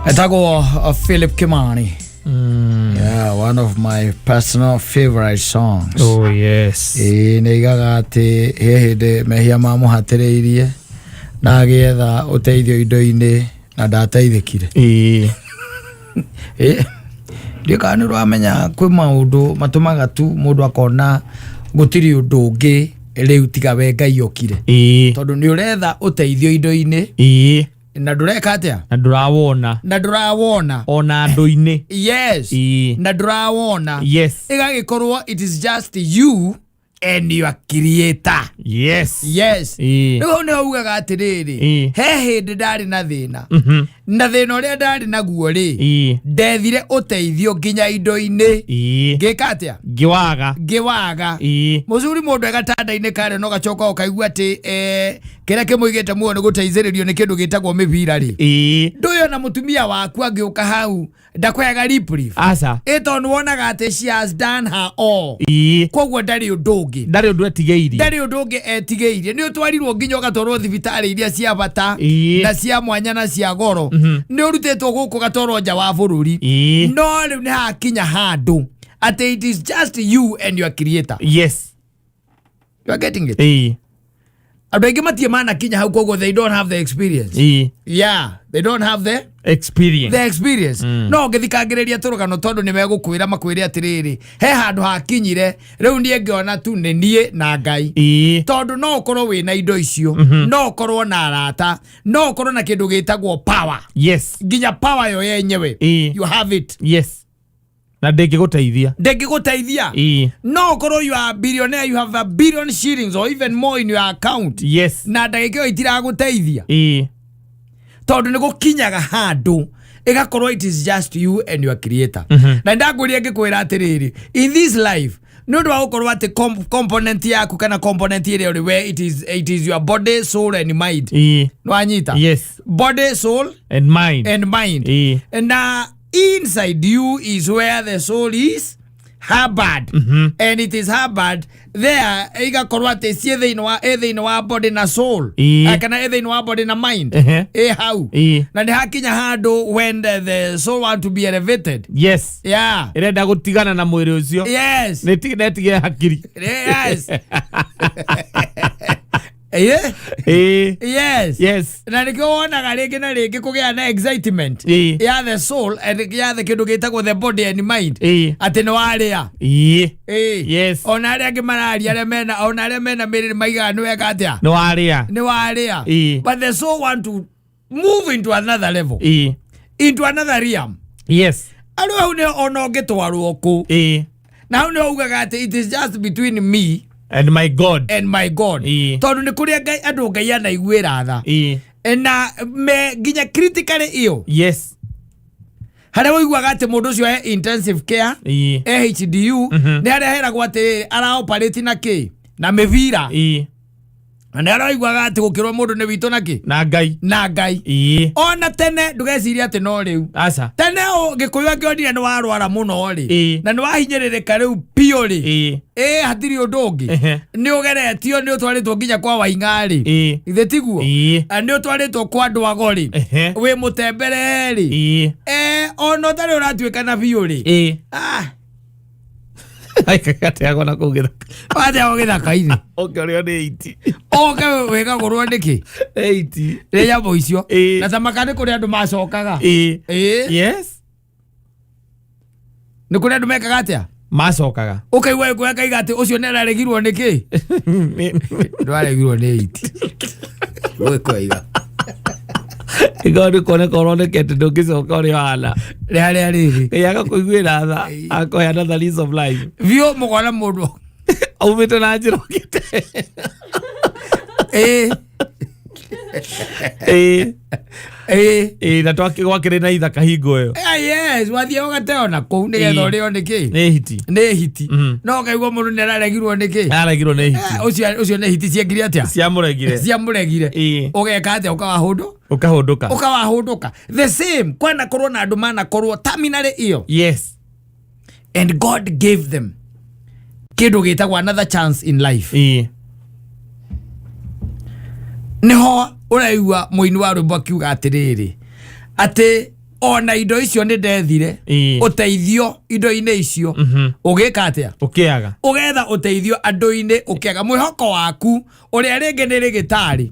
Etago Philip Kimani. Yeah, one of my personal favorite songs. Oh yes. Neigaga ati hehinde mehia mamu hatereirie na agetha uteithio indo-ini na ndateithikire. Ndika ni rwamenya kwi maundu matumaga tu mundu akona gutiri undu ungi riu tiga we Ngai okire. Tondu ni uretha uteithio indo-ini. Na ndureka atia? Na ndurawona. Na ndurawona. Ona andu-ini. Yes. Na ndurawona. Yes. Igagikorwo it is just you and your creator. Yes. Yes. Nigo ne ugaga atiriri. He hindi ndari na thina. Na thina uria ndari naguo ri. Ndethire uteithio nginya indo-ini. Ngika atia? Ngiwaga. Mucuri mundu egatanda-ini kare no gacoka ukaigua ati kira kimuigite muo ni guteithiririo ni kindu gitagwo mibira ri. Nduyo na mutumia waku angiuka hau ndakwaga reprieve. Asa. Ito nuonaga ati she has done her all. Kogwo ndari undu ungi. Ndari undu etigeirie. Ndari undu ungi etigeirie. Ni utwarirwo nginya ugatwarwo thibitari iria cia bata na cia mwanya na cia goro. Ni urutetwo guku gatwarwo nja wa bururi. No riu ni hakinya handu ati it is just you and your creator. Yes. You are getting it? Andu aingi matie mana kinya hau koguo they don't have the experience. Yeah, they don't have the experience. No ngithikagiriria turugano tondu ni megukwira makwire atiriri he handu hakinyire riu nie ngiona tu ni nie na Ngai. Tondu no ukorwo wina indo icio, no ukorwo na arata, no ukorwo na kindu gitagwo power. Yes. Nginya power yo yenyewe. You have it. Yes. Na ndengiguteithia. No ukorwo you are a billionaire, you have $1 billion shillings or even more in your account. Yes. Na ndagikio itiraguteithia. Tondu ni gukinyaga handu igakorwo it is just you and your creator. Na ndaguria ngikwira atiriri in this life no ndo ukorwo ati component yaku kana component ile we it is your body, soul and mind. No anyita. Yes. Body, soul and mind. And inside you is where the soul is harbored. And it is harbored there igakorwo ati cie thiini wa body na soul kana thiini wa body na mind hau na ni hakinya handu when the soul want to be elevated. Yes. Yeah. Irenda gutigana na mwiri ucio. Yes. Netige hakiri. Yes. Yes. Na nikiwonaga ringi na ringi kugia na excitement ya the soul and ya the kindu gitagwo the body and mind ati ni waria. Yes. Ona aria angi mararia aria mena miriri maiga ni weka atia ni waria. But the soul want to move into another level, into another realm. Yes. Alo hau ne ono gitwarwo ku na hau ne ugaga ati it is just between me and my God. Tondu ni kuria Ngai andu Ngai anaiguira tha. Na me nginya critically iyo. Yes. Haria woiguaga ati mundu ucio intensive care HDU ni haria heragwo ati ara operate na ki na mivira. Na haria woiguaga ati gukirwo mundu ni wito na ki na Ngai. Ona tene ndugeciria ati no riu. Asa. Tene Gikuyu angionire ni warwara muno ri na ni wahinyiririka riu pio ri. Hatiri undu ungi ni ugeretio ni utwaritwo nginya kwa Waing'ari ithe tiguo ni utwaritwo kwa Ndwago ri wi mutembere ri ono tari uratuika na biu ri aikakate agona kugithaka waje ogithaka-ini okerio ni 80 oke wega gurwo niki 80 ria boicio na tamakani kuri andu macokaga. Yes. Ni kuri andu mekaga atia macokaga ukaigua gweka igati ucio ne araregirwo niki ndwaregirwo ni 80 gweka igori kone korone kete ndugicoka uri hala riri yaga kuiguira tha akoya another lease of life vio mugona mundu aumite na njira okite na twakigwakire na ithaka hingo yo. Yes, wathie ugateo na kou nigetha urio niki ni hiti no kaigua mundu ni araregirwo niki ni hiti ucio ni hiti ciengire atia ciamuregire ugeka atia ukawahunduka the same kwana korwo na andu mana korwo terminally iyo. Yes. And God gave them kindu gitagwo another chance in life. Niho uraigua muini wa rwimbo akiuga atiriri ati ona indo icio ni ndethire uteithio indo-ini icio ugika atia ukiaga ugetha uteithio andu-ini ukiaga mwihoko waku uria ringi ni rigitari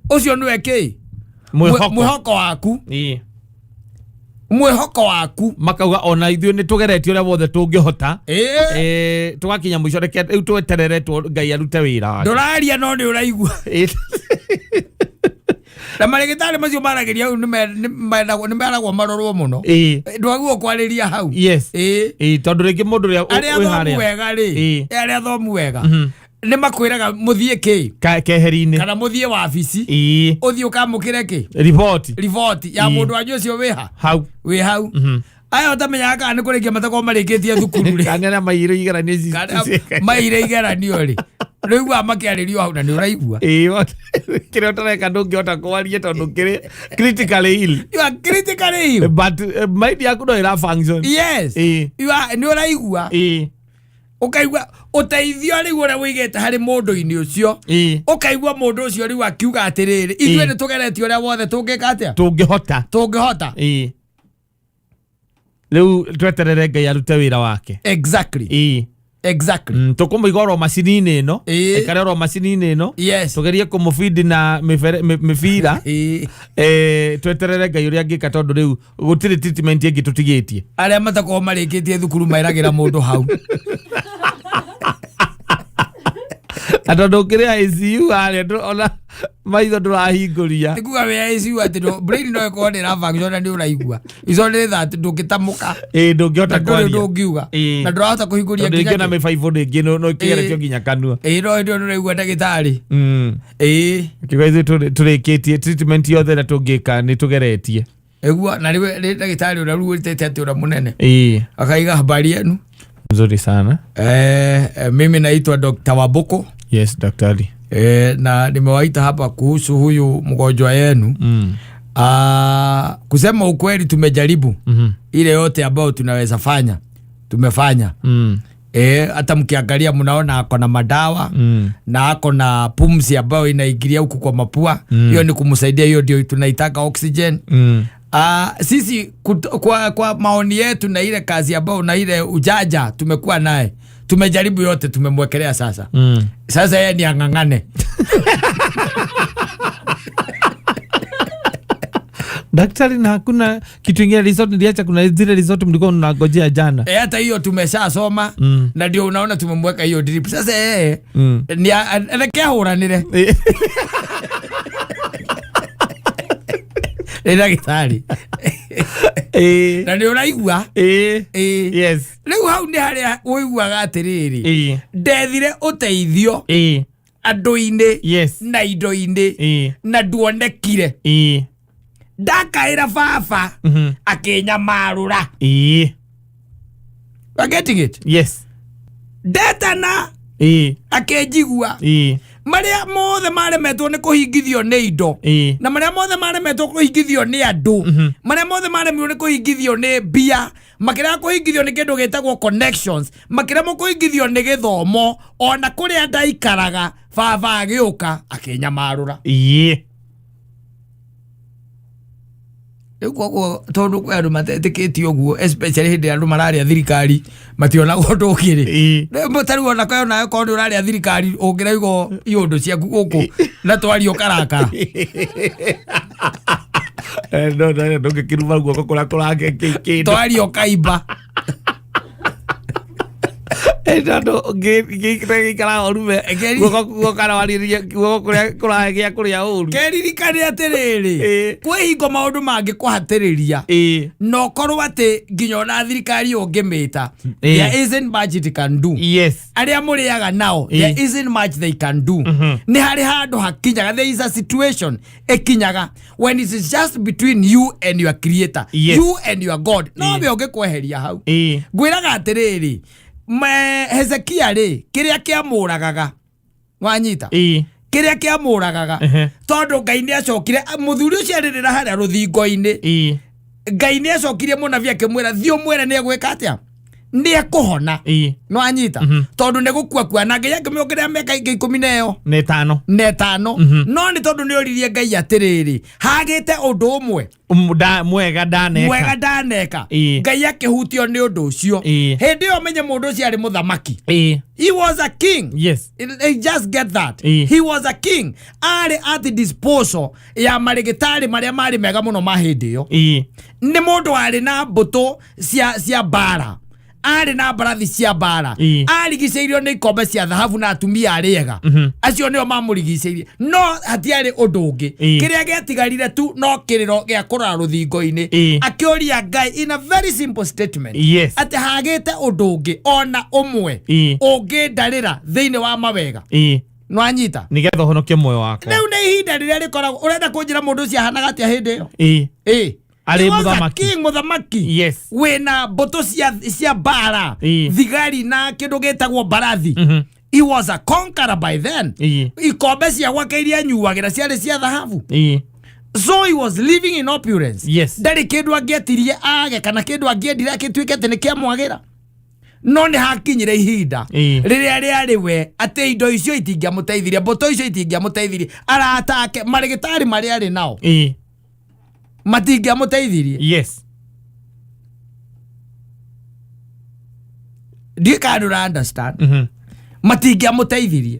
ucio niwe ki mwihoko waku mwihoko waku makauga ona ithuĩ nĩ tũgeretie ũrĩa wothe tũngĩhota tũgakinya mũico reke rĩu tweterere Ngai arute wĩra wake ndũraria no nĩ ũraigua na marigitari macio marageria nĩ meragwo marorwo mũno ndwagwo kwarĩria hau tondũ rĩngĩ mũndũ ũrĩa arĩa wega rĩ arĩa thomu wega nĩ makwĩraga mũthiĩ kĩ keheri-inĩ kana mũthiĩ wabici ũthiĩ ũkamũkĩre kĩ riboti ya mũndũ wanyu ũcio wĩ hau aya ũtamenyaga kana nĩ kũrĩkia matakorwo marĩkĩtie thukuru rĩ kana mairĩ igeranio mairĩ igeranio rĩ rĩu makĩarĩrio hau na nĩ ũraigua kĩrĩa ũtareka ndũngĩhota kwaria tondũ kĩrĩ critically ill you are critically ill but mind yaku no ĩra function yes nĩ ũraigua ukaigua uteithio rĩu ũrĩa wĩigĩte harĩ mũndũ-inĩ ũcio ukaigua mũndũ ũcio rĩu akiuga atĩrĩrĩ ithuĩ nĩ tũgeretie ũrĩa wothe tũngĩka atĩa tũngĩhota rĩu tweterere Ngai arute wĩra wake exactly tũkũmũiga oro macini-inĩ ĩno ekare oro macini-inĩ ĩno tũgerie kũmũbindi na mĩbira tweterere Ngai ũrĩa angĩka tondũ rĩu gũtirĩ treatment ĩngĩ tũtigĩtie arĩa matakorwo marĩkĩtie thukuru meragĩra mũndũ hau tondũ ũkĩrĩ ICU harĩa ona maitho ndũrahingũria nĩkuga wĩ ICU atĩ brain no ĩkorwo nĩ ĩrafunction na nĩ ũraigua ico nĩ tha ndũngĩtamũka ndũngĩhota kwaria ndũngiuga na ndũrahota kũhingũria nginya na mĩbaibũ rĩngĩ no ĩkĩgeretio nginya kanua no ndio nĩũraigua ndagĩtarĩ kiuga ithuĩ tũrĩkĩtie treatment yothe na tũngĩka nĩ tũgeretie egua na rĩu ndagĩtarĩ ũrĩa rĩu ũrĩtete atĩ ũrĩa mũnene akaiga habari yenu nzuri sana mimi naitwa Dr. Waboko. Yes, daktari. Na nimewaita hapa kuhusu huyu mgonjwa yenu. Kusema ukweli tumejaribu ile yote ambayo tunaweza fanya tumefanya. Hata mkiangalia mnaona ako na madawa na ako na pumzi ambayo inaingilia huku kwa mapua. Hiyo ni kumsaidia, hiyo ndio tunaitaka oxygen. Sisi kwa maoni yetu na ile kazi ambayo na ile ujaja tumekuwa naye, tumejaribu yote, tumemwekelea sasa. Sasa yeye ni ang'ang'ane. Daktari, na hakuna kitu kingine resort niliacha, kuna zile resort mlikuwa mnangojea jana. Hata hiyo tumeshasoma na ndio unaona tumemweka hiyo drip. Sasa yeye ni anakea huranire. Ndagĩtarĩ na nĩ ũraigua yes rĩu hau nĩ harĩa ũiguaga atĩrĩrĩ ndethire ũteithio andũ-inĩ na indo-inĩ na nduonekire ndakaĩra baba akĩnyamarũra. Getting it? Yes. Ndetana akĩnjigua maria mothe maremetwo nĩ kũhingithio nĩ indo na maria mothe maremetwo kũhingithio nĩ andũ maria mothe maremetwo nĩ kũhingithio nĩ mbia makĩria kũhingithio nĩ kĩndũ gĩtagwo connections makĩria kũhingithio nĩ gĩthomo ona kũrĩa ndaikaraga baba agĩũka akĩnyamarũra. Rĩu koguo tondũ kwĩ andũ matetĩkĩtie ũguo, especially hĩndĩ andũ mararĩa thirikari mationaga ũndũ ũkĩrĩ. Mũtarĩ wona kayo nayo korwo nĩ ũrarĩa thirikari ũngĩraigwo iũndũ ciaku gũkũ na twario karakara. No ndũngĩkĩruma guoko kũrĩa kũrake kĩndũ twario kaimba. Ndo ngĩikara orume guoko karawarĩria guoko kũrĩa kũrĩa ũru. Keririkane atĩrĩrĩ kwĩ hingo maũndũ mangĩkũhatĩrĩria no korwo atĩ nginya ona thirikari ũngĩmĩta there isn't much it can do. Arĩa mũrĩaga nao there isn't much they can do. Nĩ harĩ handũ hakinyaga, there is a situation ĩkinyaga when it is just between you and your creator, you and your God. No we ũngĩkweheria hau. Ngwĩraga atĩrĩrĩ Hezekia rĩ kĩrĩa kĩamũragaga wanyita kĩrĩa kĩamũragaga tondũ Ngai nĩ acokire mũthuri ũcio arĩrĩra harĩa rũthingo-inĩ. Ngai nĩ acokire mũnabii akĩmwĩra thiĩ ũmwĩre nĩ egwĩka atĩa nĩ ekũhona no anyita tondũ nĩ gũkua na Ngai angĩmĩongerera mĩaka ingĩ 10 na 5 no nĩ tondũ nĩ oririe Ngai atĩrĩrĩ hagĩte ũndũ ũmwe mwega ndaneka Ngai akĩhutio nĩ ũndũ ũcio hĩndĩ ĩyo menye mũndũ ũcio arĩ mũthamaki he was a king just get that he was a king arĩ at disposal ya marĩgĩtarĩ marĩa marĩ mega mũno ma hĩndĩ ĩyo nĩ mũndũ arĩ na mbũtũ cia mbara arĩ na mbarathi cia mbara arigicĩirio nĩ ikombe cia thahabu na atumia arĩega acio nĩo mamũrigicĩirie no hatiarĩ ũndũ ũngĩ kĩrĩa gĩatigarire tu no kĩrĩro gĩa kũrora rũthingo-inĩ akĩũria Ngai in a very simple statement atĩ hagĩte ũndũ ũngĩ ona ũmwe ũngĩndarĩra thĩinĩ wa mawega no anyita nĩgetha ũhonokie muoyo wakwa rĩu nĩ ihinda rĩrĩa rĩkoragwo ũrenda kũnjĩra mũndũ ũcio ahanaga atĩa hĩndĩ ĩyo ari mũthamaki wena mboto cia bara thigari na kindu gitagwo barathi he was a conqueror by then ikombe cia gwake iria nyuagira ciarĩ cia thahabu so he was living in opulence ndari kindu angietirie age kana kindu angiendire akituike atĩ nĩ kĩamwagira no nĩ hakinyire ihinda rĩrĩa rĩarĩ we atĩ indo icio itingĩamũteithirie mboto icio itingĩamũteithirie aratake marĩgĩtarĩ marĩa arĩ nao matingĩamũteithirie ndikadura understand matingĩamũteithirie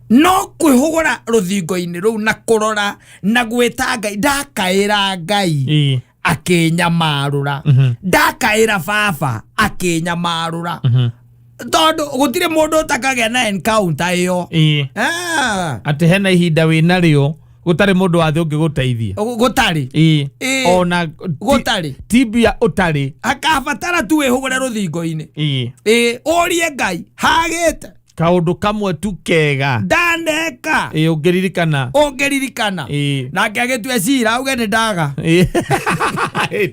no kwĩhũgũra rũthingo-inĩ rũu na kũrora na gwĩta Ngai ndakaĩra Ngai akĩnyamarũra ndakaĩra baba akĩnyamarũra tondũ gũtirĩ mũndũ ũtakagĩa na encounter ĩyo atĩ hena ihinda wĩna rĩo gũtarĩ mũndũ wathĩ ũngĩgũteithia gũtarĩ ona gũtarĩ tibia ũtarĩ akabatara tu wĩhũgũre rũthingo-inĩ ũrie Ngai hagĩte kaũndũ kamwe tu kega ndaneka ũngĩririkana nake agĩtue cira auge nĩ ndaga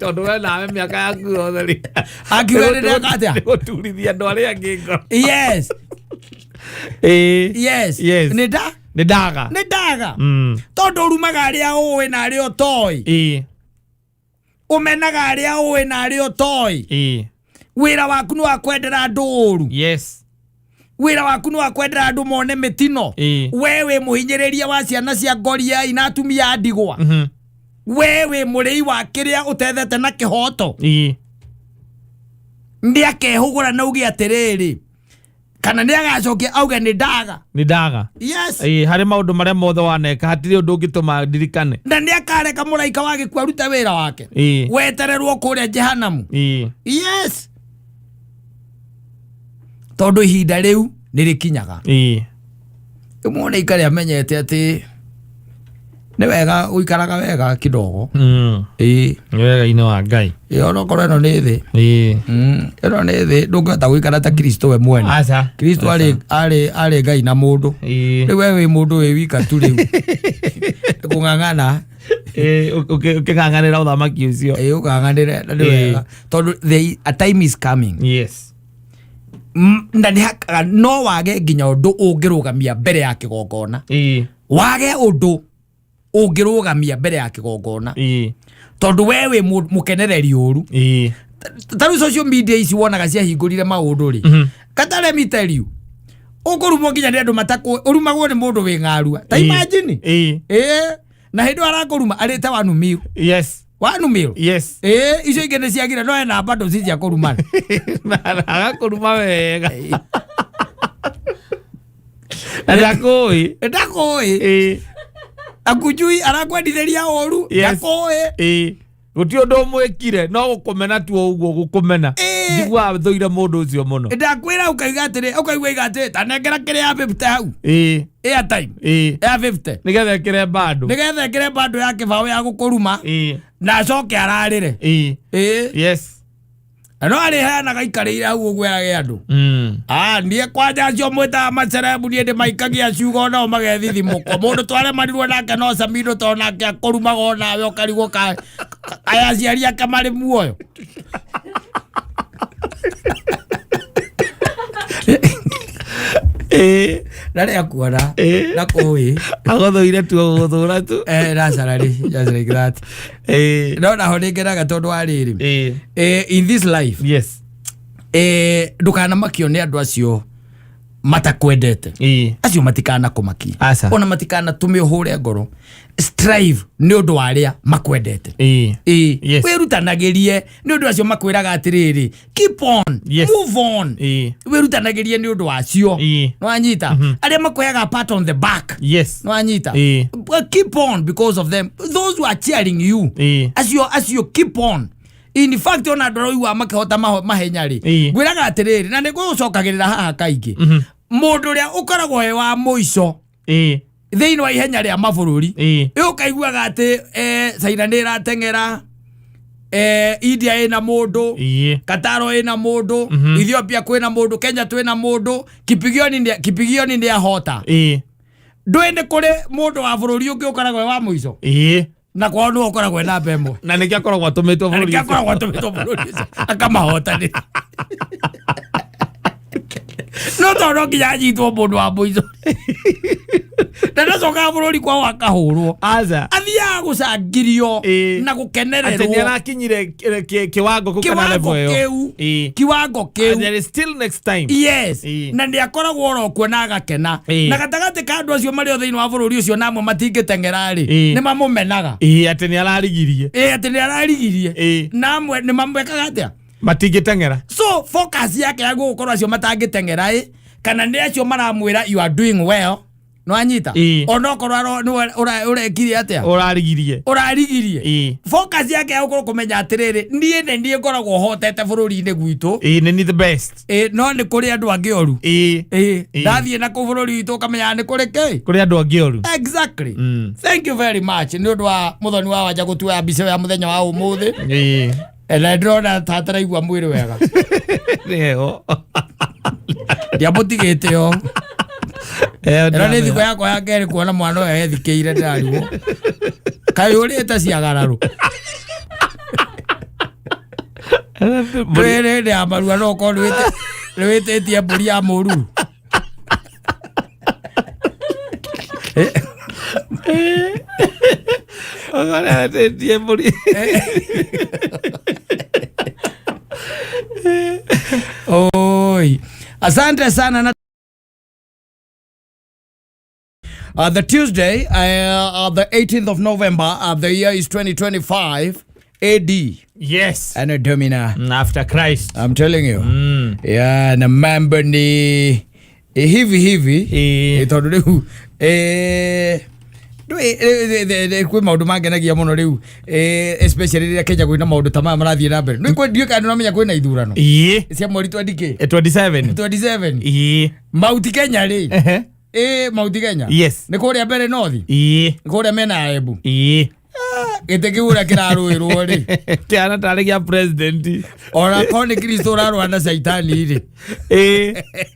tondũ we nawe mĩaka yaku yothe rĩ akiuga nĩ ndaga atĩa gũturithia andũ arĩa angĩ ngoro nĩ ndaga tondũ urumaga arĩa ũĩ na arĩa ũtoĩ ũmenaga arĩa ũĩ na arĩa ũtoĩ wĩra waku nĩ wa kwendera andũ ũru wĩra waku nĩ wa kwendera andũ mone mĩtino we wĩ mũhinyĩrĩria wa ciana cia ngoria ina atumia a ndigwa we wĩ mũrĩi wa kĩrĩa ũtethete na kĩhoto nĩ akehũgũra na uge atĩrĩrĩ kana nĩ agacokia auge nĩ ndaga harĩ maũndũ marĩa mothe waneka hatirĩ ũndũ ũngĩtũma ndirikane na nĩ akareka mũraika wa gĩkuũ arute wĩra wake wetererwo kũrĩa jehanamu tondũ ihinda rĩu nĩ rĩkinyaga mũraika nĩ amenyete atĩ nĩ wega ũikaraga wega kidogo wega-inĩ wa Ngai onokorwo ĩno nĩ thĩ ndũngĩhota gũikara ta Kristo we mwene Kristo arĩ Ngai na mũndũ rĩu we wĩ mũndũ wĩ wika tu rĩu kũng'ang'ana ũkĩng'ang'anĩra ũthamaki ũcio ũkang'anĩre na nĩ wega tondũ a time is coming na nĩ hakaga no wage nginya ũndũ ũngĩrũgamia mbere ya kĩgongona wage ũndũ ũngĩrũgamia mbere ya kĩgongona tondũ we wĩ mũkenereri ũru tarĩu social media ici wonaga ciahingũrire maũndũ rĩ Kata let me tell you ũkũrumwo nginya nĩ andũ matakũ ũrumagwo nĩ mũndũ wĩ ng'arua ta imagine na hĩndĩ arakũruma arĩte wanumiu icio ingĩ nĩ ciagire no ena bado ci cia kũrumana agakũruma wega ndakũĩ akujui arakwendithĩria ũru ndakũĩ guti ũndũ ũmwĩkire no gũkũmena tu ũguo gũkũmena njiguaga thũire mũndũ ũcio mũno ndakwĩra ũkaigua atĩrĩ tanengera kĩrĩa ya 50 hau airtime ya 50 nĩgetha ĩkĩre bando ya kĩbaũ ya gũkũruma na acoke ararĩre no arĩheanaga ikarĩire hau ũguo yage andũ niĩ kwanja acio mwĩtaga macerebu niĩ ndĩmaikagia ciugo nao magethithimũkwo mũndũ twaremanirwo nake no Samido tondũ nake akũrumaga onawe ũkarigwo aya aciari ake marĩ muoyo ndarĩ akuona na kũĩ agũthũire tu gũthũra tu like that no naho nĩngenaga tondũ wa rĩrĩ in this life ndukana makio ni andu acio matakwendete acio matikana kumaki ona matikana tumihure ngoro strive ni undu waria makwendete wirutanagirie ni undu acio makwiraga atiriri keep on move on wirutanagirie ni undu acio no anyita aria makweaga pat on the back no anyita keep on because of them, those who are cheering you acio keep on. In fact ona ndoroi wa makahota mahenyari gwiraga atiriri na nigucokagirira haha kaingi mundu ria ukoragwo he wa muico thiini wa ihenya ria mabururi ukaiguaga ati China ni iratengera India ina mundu Kataro ina mundu Ethiopia kwina mundu Kenya twina mundu Kipigioni ni ahota ndwende kuri mundu wa bururi ungi ukoragwo wa muico na kwao no ukoragwo na bemwe na niki akoragwo atumitwo bururi akamahota ni no tono kinya nyitwo mundu wa muico na nacoka bururi kwa wakahurwo athia gucangirio na gukenererwo ateni arakinyire kiwango kukana level kiwango keu there is still next time na ndi akoragwo oro kuona agakena na gatagate ka andu acio mari thiini wa bururi ucio namwe matingitengera ri ni mamumenaga ateni ararigirie namwe ni mamwekaga atia matingitengera so focus yake ya gukorwo acio matangitengera kana ndi acio maramwira you are doing well no anyita ono korwa urekirie atia urarigirie focus yake ya gukorwo kumenya atiriri ndie ngoragwo hotete bururi-ini gwitu ni the best no ni kuri andu angi oru ndathie na ku bururi witu kamenya ni kuri kuri andu angi oru exactly thank you very much ni undu wa muthoni wa wanja gutua mbica ya muthenya wa umuthi ela drona tataraigua mwiri wega leo ndiamutigite yo era ni thiko yakwa ya keri kuona mwana uyu ethikeire ndariwo kai urite ciagararu mwiri ndi amarua no ko rwititie mburi ya muru agora rwititie mburi oi asante sana na the Tuesday, the 18th of November, the year is 2025 AD. Yes. And a Domina. After Christ. I'm telling you. Yeah, na mambo ni hivi. Tondu riu kwi maundu mangenagia muno riu especially ria Kenya kwina maundu ta maya marathie na mbere ni kwendio kana namenya kwina ithurano cia mweri 27 Mauti Kenya ri Mauti Kenya ni kuria mbere nothi ni kuria mena Embu gite kiura kiraruirwo ri kiana tari gia president ora koni Kristo rarwa na saitani ri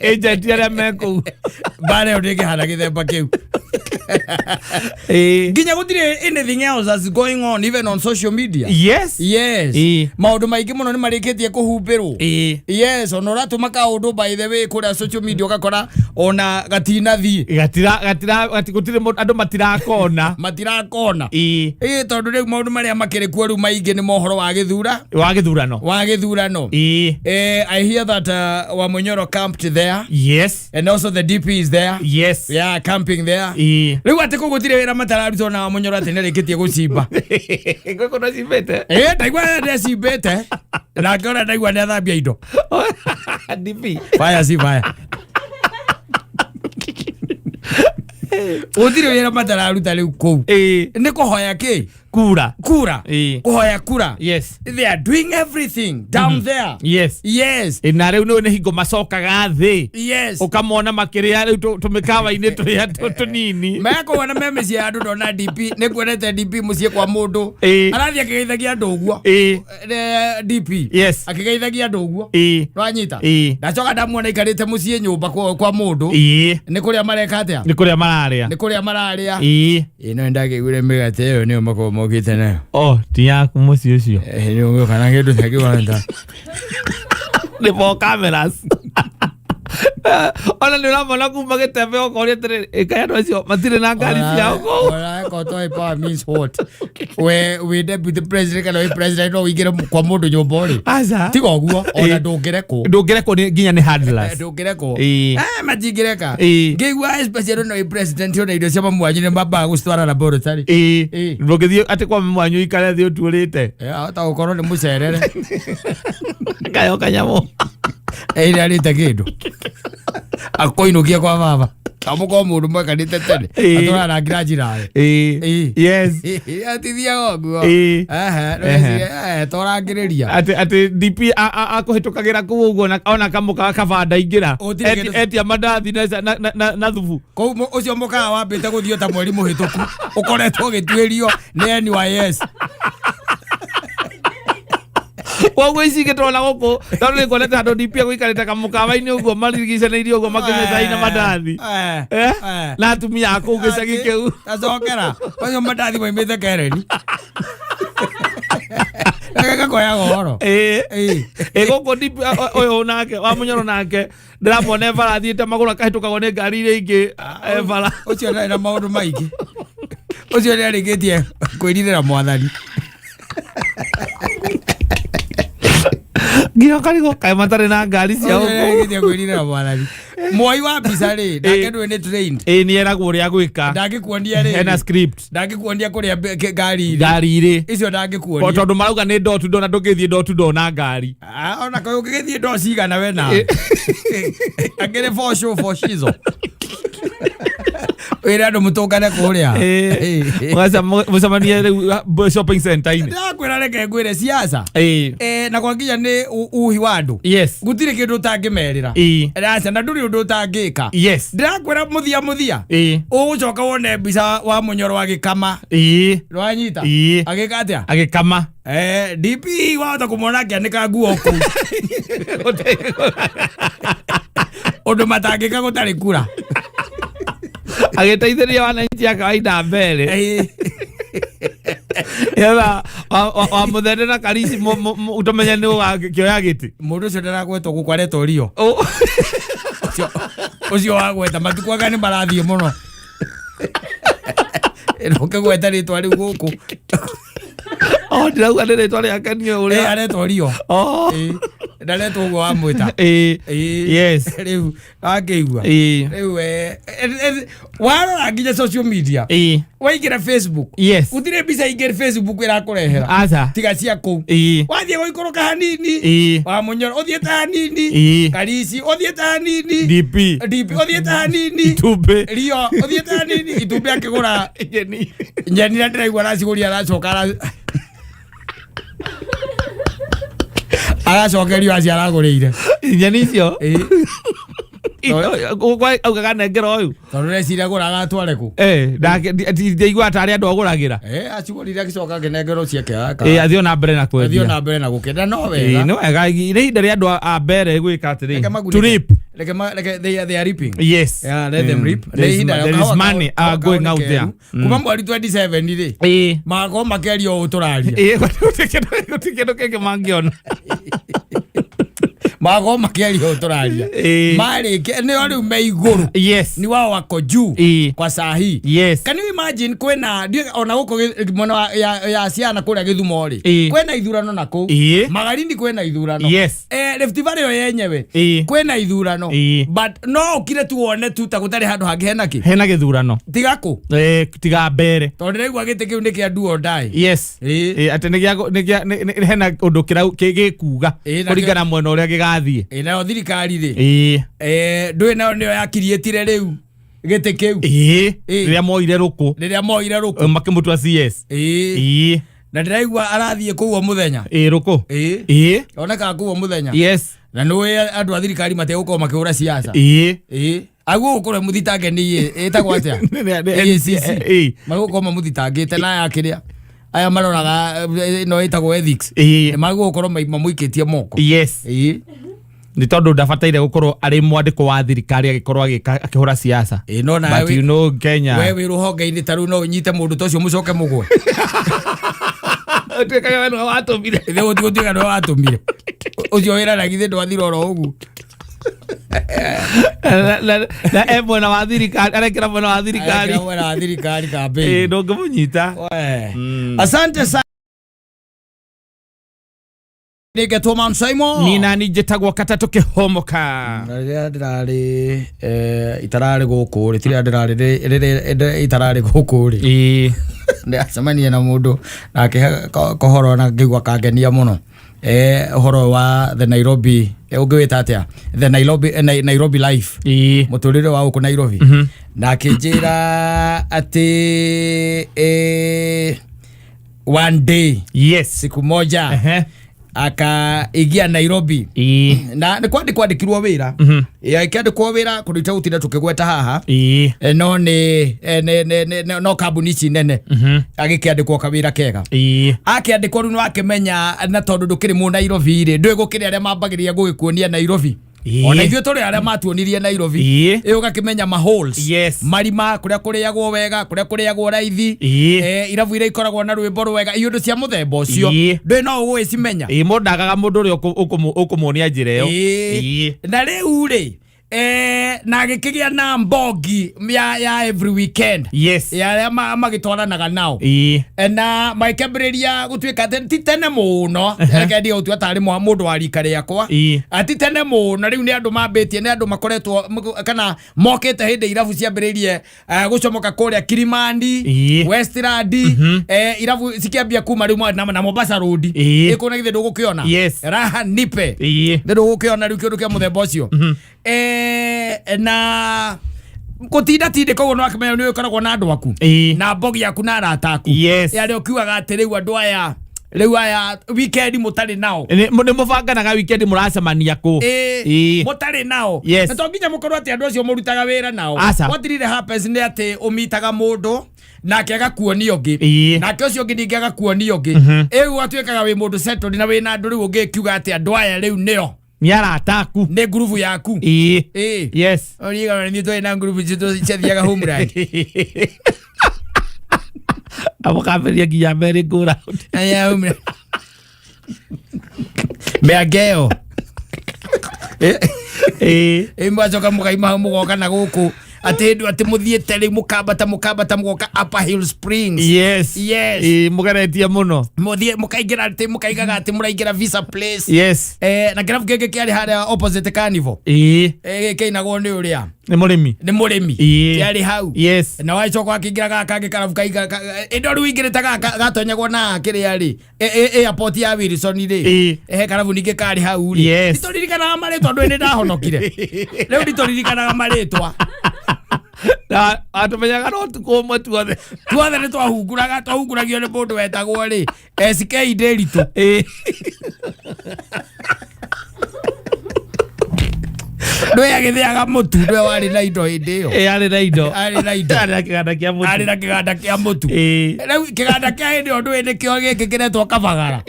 agent aria meko bare odege hana githemba kiu ginya gutire anything else that's going on even on social media. Yes maundu maingi muno ni marikitie kuhumbirwo onora tumakaundu by the way kuria social media ukakora ona gatinathie gutire andu matirakona tondu riu maundu maria makiri kuo riu maingi ni mohoro wa githurano I hear that Wamunyoro camped there and also the DP is there camping there riu ati kugutire wira matararuto na Wamunyoro ati nirikitie gucimba ngoko cibete ndaigua ndecibete na ngora ndaigua ndathambia indo DP fire utire wira matararuta riu kou ni kuhoya ki kura kuhoya kura they are doing everything down there na riu no ni hingo macokaga thi ukamona makiria riu tumikawa-ini turia tunini meko wana memes ya andu ndona DP ni kuonete DP mucie kwa mundu arathia akigeithagia andu uguo DP akigeithagia andu uguo rwanyita ndacoka ndamuona ikarite mucie nyumba kwa mundu ni kuria mareka atia ni kuria mararia ino ndagigure migate yo ni mako mogite nayo ti yaku muci ucio ni ungo kana kindu thaki wanda ni for cameras Ona nä ramona kuma gä tembe okorä atä kayano acio matirä na ngari ciao we deputy president kana we president no wigire kwa mundu nyumba ri tiga uguo ona ndungireko nginya nä handlers ndungireko matingireka ngigua especially no president ona indo cia mamwanyu nä mambaga gå citwara laboratory ndungithie atä kwa mamwanyu ikare thä å tuå te ahota gå korwo nä må cerere kayo kanyamo ä arä te kä ndå akoinå kia kwa baba kamå korwo må ndå mwekanä te tene atå rangira njiraä atithiaga guo torangä rä ria atä DP akå hä tå kagä ra kå u å guo ona kamå kaga kabanda ingä ra etia mandathi na thubu kou å cio må kaga wambä te gå thiä ta mweri må hä tå ku å koretwo å gä tuä rio nä NYS Wogo icigä twona gå kå tondå nä kuonete handå DP gå kamukawa-inä å guo marigicaniirie å guo makä na mandathi na atumia a kå u gä cagi kä u acokera acio mandathi maimä te kereni gakoyaga horo gå kå DP å yå nake wa må nyoro nake ndä ramwona barathiä te magå rå akahä tå kagwo nä ngari iria ingä bara å cio ndarä na maå ndå maingä å cio nä arä ngä tie kwä rirä ra mwathani nginya karigo kae matarä na ngari ciao kwä rirä ra mwathani mwai wa mbica rä ndake ndå nä trained nä eragwo å rä a gwä ka ndangä kuonia rä hena script ndangä kuonia kå rä a ngari irä icio ndangä kuonia tondå marauga nä ndotu ndona ndå ngä thiä ndotu ndona ngari ona kå gä thiä ndo cigana we nawe angä rä bocizo wä re andå må tå ngane kå rä a må cemanie rä u shopping center-inä ndakwä ra reke ngwä re ciaca na kwa nginya nä uhi wa andå gutirä kä ndå utangä merä ra raca na ndå rä å ndå utangä ka ndä rakwä ra må thia å gå coka wone mbica wa må nyoro agä kama rwanyita agä ka atä a agä kama DP wahota kå mona akä anä ka nguo ku å ndå matangä ka gå tarä kura agĩteithĩria wananchi a kawaida mbere yetha wa mũthende na karisi ũtũmenye nĩ kĩoya gĩtĩ mũndũ ũcio ndaragwetwo gũkwaretwo rio ũcio wagweta matukũ aka nĩ marathiĩ mũno ũkĩgweta rĩtwa rĩu gũkũ ndirauga nĩ rĩtwa rĩakenio ũrĩa aretwo rio ndaretwo ũguo wa mwĩta rĩu akĩigua rĩu warora nginya social media waingĩra Facebook gũtirĩ mbica ingĩ Facebook ĩrakũrehera tiga cia kũu wathiĩ gũikũrũka hanini wa mũnyoro ũthiĩte hanini karisi ũthiĩte hanini DP ũthiĩte hanini itumbĩ rio ũthiĩte hanini itumbĩ akĩgũra nyeni na ndĩraigua aracigũria aracoka aracokerio acio aragũrĩire nyeni icio augaga nengera ũyũ tondũ reciria gũraga atware kũ ndiaigua tarĩ andũ agũragĩra acigũrire agĩcoka akĩnengerwo ciake athiĩ na mbere na kwendia na mbere na gũkenda no wega nĩ wega nĩ ihinda rĩa andũ a mbere gwĩka atĩrĩ to reap they are reaping let them reap there is money going out there kuma mweri 27 rĩ magakorwo makĩaria ũũ tũraria gũtirĩ kĩndũ kĩngĩ mangĩona mago makiaria ũtũraria marĩke nĩo rĩu me igũrũ nĩ wao wako juu kwa sahi can you imagine kwĩna ona gũkũ mwena ya ciana kũrĩa Gĩthumo rĩ kwĩna ithurano na kũu Magarindi kwĩna ithurano Rift Valley yo yenyewe kwĩna ithurano but no ũkire tu wone tu ta gũtarĩ handũ hangĩ hena gĩthurano tiga kũ tiga mbere tondũ rĩu gĩtĩ kĩu nĩ kĩa do or die atĩ nĩ hena ũndũ gĩkuga kũringana mwena ũrĩa gĩgathiĩ nayo thirikari rĩ ndũĩ nayo nĩyo yakiriĩtire rĩu gĩtĩ kĩu rĩrĩa moire rũkũ makĩmũtua CS na ndĩraigua arathiĩ kũu mũthenya rũkũ onekaga kũu mũthenya na nĩũĩ andũ a thirikari mategũkorwo makĩhũra ciaca aguo gũkorwo mũthitange nĩ ĩtagwo atĩa magũkorwo mamũthitangĩte na aya kĩrĩa aya maroraga no ĩtagwo ethics magũkorwo mamũikĩtie moko nĩ tondũ ndabataire gũkorwo arĩ mwandĩko wa thirikari agĩkorwo akĩhũra ciaca but you know Kenya we wĩ rũhonge-inĩ ta rũu no ũnyite mũndũ ta ũcio mũcoke mũgwe ũtuĩkaga we nĩwe watũmire ũcio wĩra na githĩ ndwathira oro ũguo Na mwana wa thirikari arekera mwana wa thirikari kambe ndongo munyita. Asante sana Nigetwo Mansaimo nina njĩtagwo Katta tũkĩhomoka ndirarĩ itararĩ gũkũ rĩ tira ndirarĩ itararĩ gũkũ rĩ ndacemania na mũndũ nake kohoro na ngĩgwa kangenia mũno uhoro wa the Nairobi ungĩwĩta atĩa the Nairobi life mũtũrĩre wa gũkũ Nairobi na akĩnjĩra atĩ one day siku moja akaigia Nairobi na nĩ kwandĩkirwo wĩra ikĩandĩkwo wĩra kũruta gũtinda tũkĩgweta haha no nĩ no kambuni ici nene agĩkĩandĩkwo kawĩra kega akĩandĩkwo rĩu nĩ wakĩmenya na tondũ ndũkĩrĩ mũ Nairobi rĩ ndũĩ gũkĩrĩ arĩa mambagiria gũgĩkuonia Nairobi ona ithuĩ tũrĩ arĩa matuonirie Nairobi ũgakĩmenya ma holes marima kũrĩa kũrĩagwo wega kũrĩa kũrĩagwo raithi irabu iria ikoragwo na rwĩmbo rwega iũndũ cia mũthemba ũcio ndũĩ no ũgwĩcimenya mũndũ ndagaga mũndũ ũrĩa ũkũmuonia njĩra ĩyo na rĩu rĩ na gĩkĩgĩa na mbongi ya every weekend ya magĩtwaranaga nao na makĩambĩrĩria gũtuĩka ti tene mũno rekendi gũtua tarĩ mũndũ wa rika rĩakwa ati tene mũno rĩu nĩ andũ mambĩtie nĩ andũ makoretwo kana mokĩte hĩndĩ irabu ciambĩrĩrie gũcomoka kũrĩa Kilimani Westland irabu cikĩambia kuma rĩu na Mombasa Road ĩkũna githĩ ndũgũkĩona raha nipe ndũgũkĩona rĩu kĩndũ kĩa mũthemba ũcio na kutinda tinde koguo no akimenya ni ukoragwo na andu aku na mbogi yaku na arata aku yari ukiugaga ati riu andu aya weekend mutari nao ni mubanganaga weekend muracemania ku mutari nao na to nginya mukorwo ati andu acio murutaga wira nao what really happens ni ati umitaga mundu nake agakuonia ungi nake ucio ungi ningi agakuonia ungi eu atuikaga wi mundu settled na wina andu riu ungi kiuga ati andu aya riu nio ni arata aku ne groove yaku yes origa ni to ina groove cito cethiaga homeland abokaberia nginya Mbeere go round aya homeland meageo mwacoka mukaima mugoka na guku ati muthiete ri mukambata mugoka Upper Hill Springs mugaretia muno muthie mukaingira ati mukaigaga ati muraingira Visa Place na kirabu kenge kiari haria opposite Carnival keinagwo ni uria ni murimi kiari hau na waicoka akingira kange karabu kaiga indo riu ingirite gatonyagwo na kiria ri airport ya Wilson ri karabu ninge kari hau ri nditoririkanaga maritwa ndwe ni ndahonokire riu nditoririkanaga maritwa na atumenyaga no tukomwe tuothe ni twahunguragio ni mundu wetagwo ri SK Nderitu ndwe agithiaga mutu ndwe wari na indo hindi yo ari na indo na kiganda kia mutu riu kiganda kia hindi yo ndwe ni kio giki kiretwo Kabagara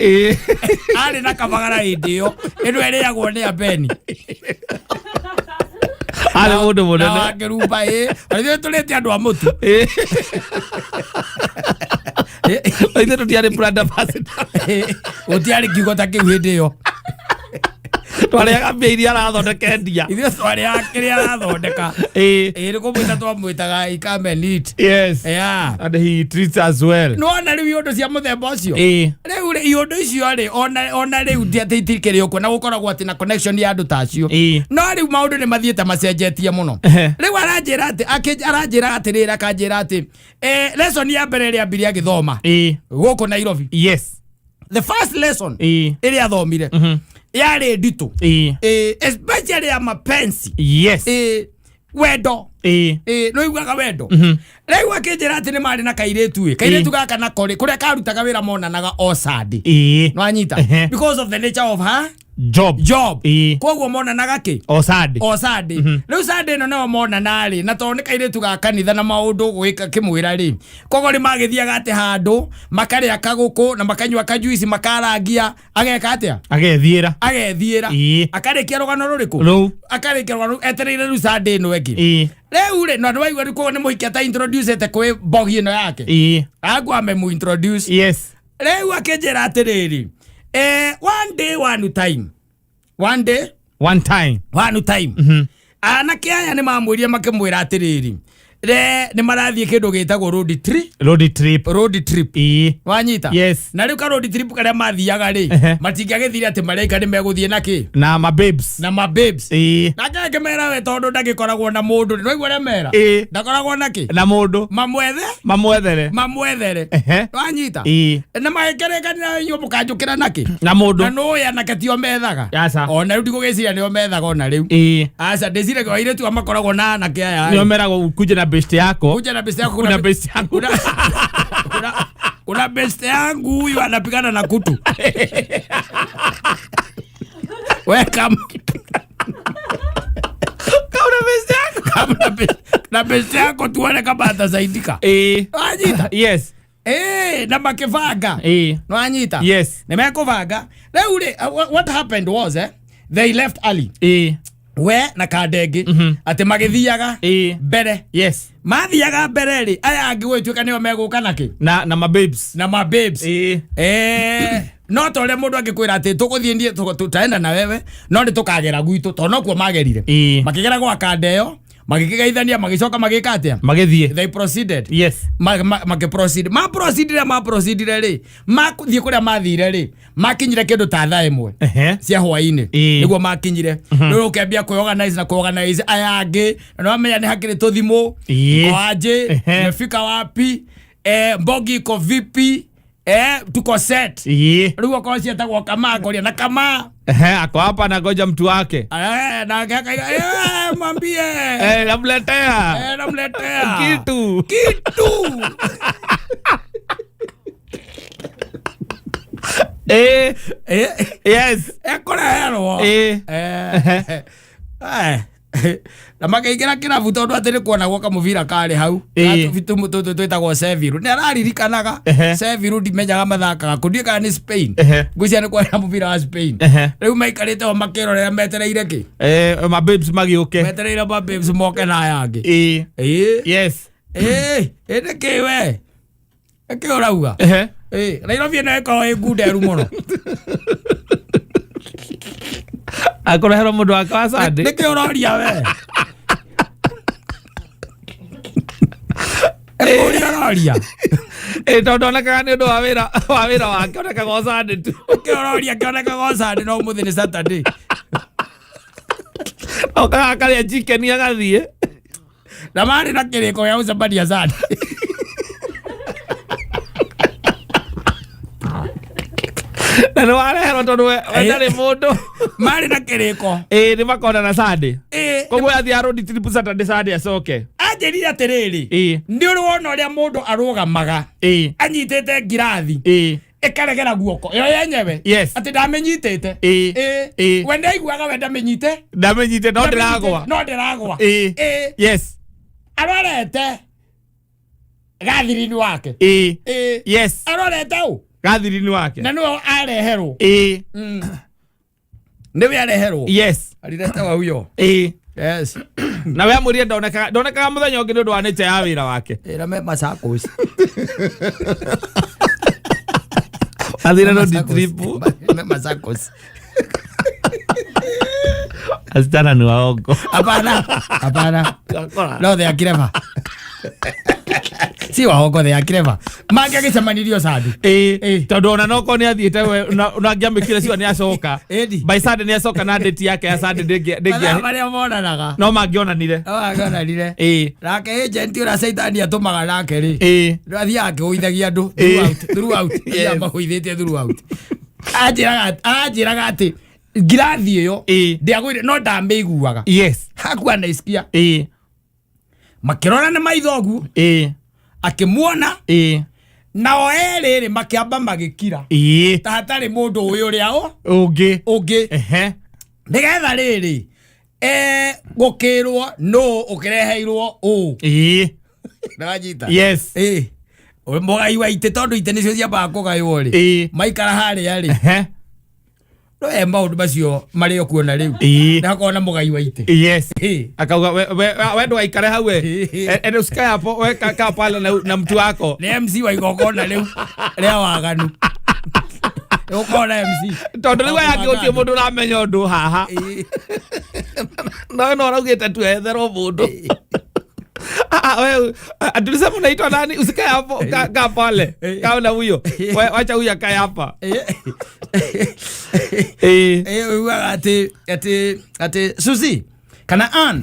ari na Kabagara hindi yo ndwe riagwo ni Abeni ale mundu munene na ngeruba ari tulete andu a mutu aithe tutiari brand ambassador utiari kigota kiu hindi yo twariaga mbia arathondeka ndia ithuĩ twariaga kĩrĩa arathondeka nĩ kũmwĩta twamwĩtaga ikamenit and he treats as well no na rĩu iũndũ cia mũthemba ũcio rĩu iũndũ icio rĩ ona rĩu ti atĩ itikĩrĩ ũkuo na gũkoragwo atĩ na connection ya andũ ta acio no rĩu maũndũ nĩ mathiĩte macenjetie mũno rĩu aranjĩra atĩrĩra akanjĩra atĩ lesson ya mbere ĩrĩa ambire agĩthoma gũkũ Nairobi the first lesson ĩrĩa athomire yale ndito especially ya mapenzi wendo no igwaga wendo rĩu akĩnjĩra atĩ nĩ marĩ na kairĩtu gaka na kore kũrĩa karutaga wĩra monanaga o Sunday no anyita because of the nature of her job koguo monanaga kĩ o Sunday rĩu Sunday no no monana rĩ na tondũ nĩ kairĩtu ga kanitha na maũndũ gwĩka kĩmwĩra rĩ koguo nĩ magĩthiaga atĩ handũ makarĩa kagũkũ na makanyua kajuici makarangia ageka atĩa agethiĩra akarĩkia rũgano rũrĩkũ akarĩkia rũgano etereire rĩu Sunday ĩno ĩngĩ rĩu rĩ na ndwaigua rĩu koguo nĩ mũhiki ata introduce ete kwĩ mbogi ĩno yake agwame mu introduce rĩu akĩnjĩra atĩrĩrĩ one day one time anake aya nĩ mamwĩria makĩmwĩra atĩrĩrĩ nĩ marathiĩ kĩndũ gĩtagwo road trip wanyita na rĩu ka road trip karĩa mathiaga rĩ matingĩagĩthire atĩ mareka nĩ megũthiĩ nakĩ na mababes nake akĩmera we tondũ ndagĩkoragwo na mũndũ nĩ waigua ũrĩa mera ndakoragwo nakĩ na mũndũ mamwethere wanyita na magĩkĩrĩkanĩra inyuĩ mũkanjũkĩra nakĩ na mũndũ na nũĩ anake tio methaga ona rĩu ndigũgĩciria nĩo methaga ona rĩu aca ndĩciragia airĩtu amakoragwo na anake aya nĩo meragwo kuje na best yako kuna best yangu huyu anapigana na kutu welcome na best yako tuone kama atasaidika wanyita na makivanga wanyita nimekuvanga rĩu what happened was they left early we na kadenge ati magithiaga mbere mathiaga mbere ri aya angi gwituika nio meguka naki na mababes no tole mundu angikwira ati tuguthie tutaenda na wewe no ndi tukagera gwitu to no kuo magerire makigera gwa kadeo magikigeithania magicoka magika atia magithie they proceeded maproceedire ri makuthie kuria mathire ri makinyire kindu ta thaa imwe cia hwaini niguo makinyire no ukambia kuorganize ayangi no amenya ni hakiri tuthimu kwaje mefika wapi mbogi iko vipi tuko set rĩu okorwo cietagwo kama ngoria na kama ako hapa na ngoja mtu wake na mwambie namletea kitu ekũreherwo na makĩingĩra kĩrabu tondũ atĩ nĩ kuonagwo kamũbira karĩ hau tũtũ twĩtagwo Seviru nĩ araririkanaga Seviru ndimenyaga mathakaga kũndiĩ kana nĩ Spain ngwĩciria nĩ kwarĩ mũbira wa Spain rĩu maikarĩte ho makĩrorera metereire kĩ mababes magĩũke metereire mababes moke na aya angĩ nĩ kĩ we nĩkĩ ũrauga Nairobi ĩno ĩkoragwo ĩ ngunderu mũno akũreherwo mũndũ wake wa Sunday nĩkĩ ũroria we ũrĩa ũroria tondũ onekaga nĩ ũndũ wa wĩra wake onekaga o Sunday tu nĩkĩ ũroria kĩonekaga o Sunday no ũmũthĩ nĩ Saturday okaga akarĩa chicken agathiĩ na marĩ na kĩrĩko gĩa gũcemania Sunday na nĩ wareherwo tondũ we ndarĩ mũndũ marĩ na kĩrĩko nĩ makonana Sunday koguo athiaga road trip Saturday acoke anjĩrire atĩrĩrĩ nĩ ũrĩ wona ũrĩa mũndũ arũgamaga anyitĩte ngirathi ĩkaregera guoko yo yenyewe atĩ ndamenyitĩte we ndaiguaga we ndamenyite no ndĩragwa arorete gathirini wake arorete ũ gathirini wake na nĩwe areherwo nĩwe areherwo alileta huyo na we amũrie ndonekaga mũthenya ũngĩ nĩ ũndũ wa nature ya wĩra wake na me Machakos athire road trip me Machakos asichana ni waongo hapana no they are clever si waongo they are clever mange agĩcemanirio Sunday tondũ ona noko nĩ athiĩte we na ngĩamĩkire ciwa nĩ acoka by Sunday nĩ acoka na date yake ya Sunday ndĩngĩa marĩa monanaga no mangĩonanire nake agent ũrĩa Saitani atũmaga nake rĩ athiaga akĩgũithagia andũ throughout amahũithĩtie throughout anjĩraga atĩ ngirathi ĩyo ndĩagũire no ndamĩiguaga hakuwa naisikia makĩrora nĩ maithogu akĩmuona nao erĩ makĩamba magĩkira ta hatarĩ mũndũ ũyũ ũrĩa ũngĩ nĩgetha rĩrĩ gũkĩrwo no ũkĩreheirwo ndanyita mũgai wa itĩ tondũ itĩ nĩcio ciambaga kũgaywo rĩ maikara harĩa rĩ no maũndũ macio marĩ okuona rĩu ndakorwo na mũgai wa itĩ akauga we ndũgaikare hau we usikae hapo we kaa pale na mtu wako nĩ MC wa igongona rĩu rĩa waganu ukora MC tondu riwa yangiutie mundu ramenya undu haha no raugite tu etherwo mundu wewe aduliza mnaitwa nani usikae hapo kaa pale kaona huyo wacha huyo akae hapa ati Susi kana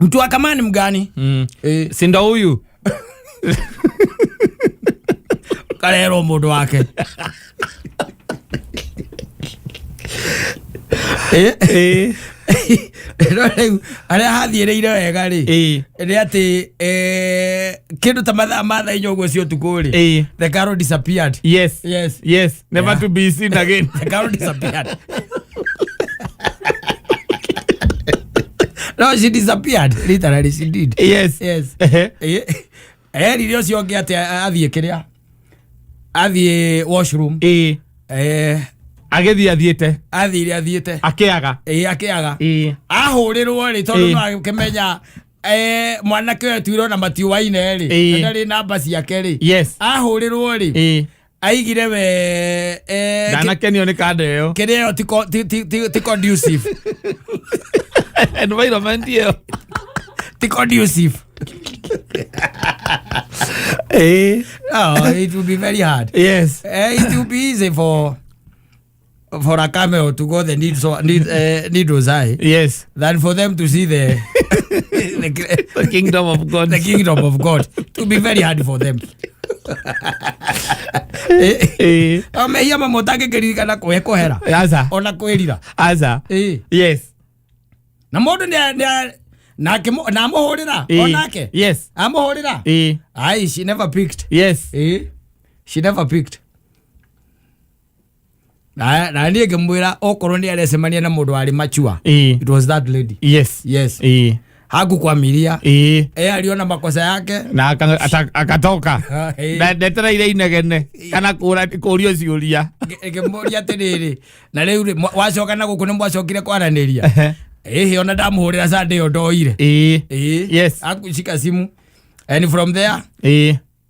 mtu wa kamani mgani si ndo huyu kalero mundu wake aria hathiĩrĩire wega rĩ nĩ atĩ kĩndũ ta mathaa inya ũguo cia ũtukũ rĩ the carol disappeared. Yes, never to be seen again. The carol disappeared. No, she disappeared. Literally, she did. Yes. Rĩrĩa ũcio ũngĩ atĩ athiĩ kĩrĩa athiĩ washroom agithiathiĩte akĩaga ahũrĩrwo rĩ tondũ no akĩmenya mwanake ũyũ tuirwo na matiũwaine rĩ ndarĩ namba ciake rĩ ahũrĩrwo rĩ aigire we ndanakenio nĩ kanda ĩyo kĩrĩa ĩyo ti conducive environment ĩyo ti conducive. It will be very hard. Yes. It will be easy for a camel to go the needle's eye. Yes. Than for them to see the kingdom of God. The kingdom of God. It will be very hard for them. Amehia mamotake keririkana kuhera. Aza. Ona kwirira. Aza. Yes. Na mundu na amuhurira onake. Yes. Amuhurira. Ai, she never picked. Yes. She never picked. Na niĩ ngĩmwĩra okorwo nĩ arecemania na mũndũ arĩ machua. It was that lady. Yes. Hakukwamiria aliona makosa yake na akatoka na ndetereire inegene kana kũũrio ciũria ngĩmũria atĩrĩrĩ na rĩu wacoka na gũkũ nĩ mwacokire kwaranĩria ona ndamũhũrĩra Sunday ĩyo ndoire yes akushika simu and from there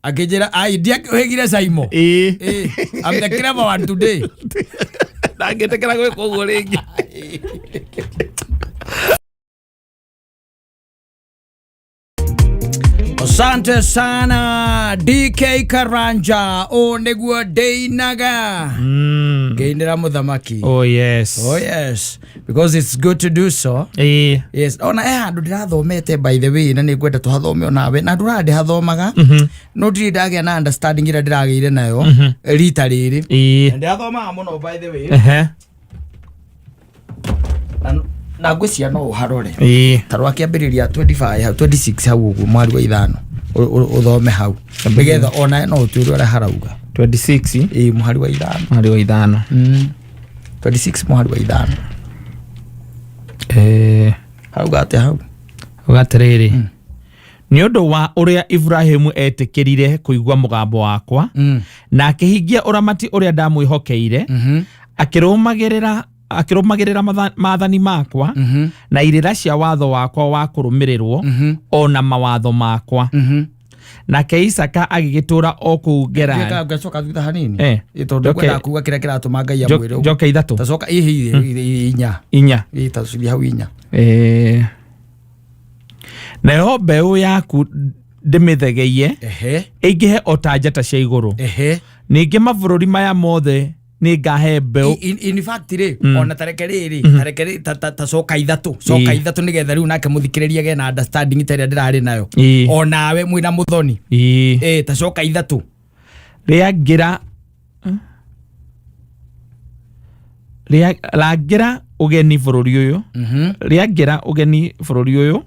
akĩnjĩra ndiakĩhĩgire Saimo I'm the clever one today ndangĩtĩkĩra gwĩka ũguo rĩngĩ. Asante sana DK Karanja nĩguo Deinaga Gukinyìra muthamaki. Oh yes because it's good to do so. Yes ona handũ ndĩrathomete by the way na nĩngwenda tũhathome onawe na ndũrande hathomaga no ndirĩ ndagĩa na understanding ĩrĩa ndĩragĩire nayo rita rĩrĩ ndĩrathomaga mũno by the way na ngwĩcia no ũharore tarwa kĩambĩrĩria 25 26 hau ũguo mwari wa ithano uthome hau nĩgetha ona no ũtuĩre ũrĩa harauga 26 mwari wa ithano 26 mwari wa ithano hauga atĩa hau ũgatirĩrĩ nĩ ũndũ wa ũrĩa Ibrahimu etĩkĩrire kũigua mũgambo wakwa na akĩhingia ũramati ũrĩa ndamwĩhokeire akĩrũmagĩrĩra maathani makwa na irĩra cia watho wakwa wa kũrũmĩrĩrwo ona mawatho makwa nake Isaka agĩgĩtũra o kũu Gerari. Ngacoka thutha hanini tondũ kwenda kuuga kĩrĩa kĩratũma Ngai amwĩre njoke ithatũ tacoka inya itacuria hau inya nayo mbeũ yaku ndĩmĩthegeie ĩingĩhe o ta njata cia igũrũ ningĩ mabũrũri maya mothe nĩ ngahe mbeũ in fact ona tareke rĩrĩ tacoka ithatũ nĩgetha rĩu nake mũthikĩrĩria gĩ na understanding ĩrĩa ndĩrarĩ nayo onawe mwĩna mũthoni tacoka ithatũ rĩangĩra ũgeni bũrũri ũyũ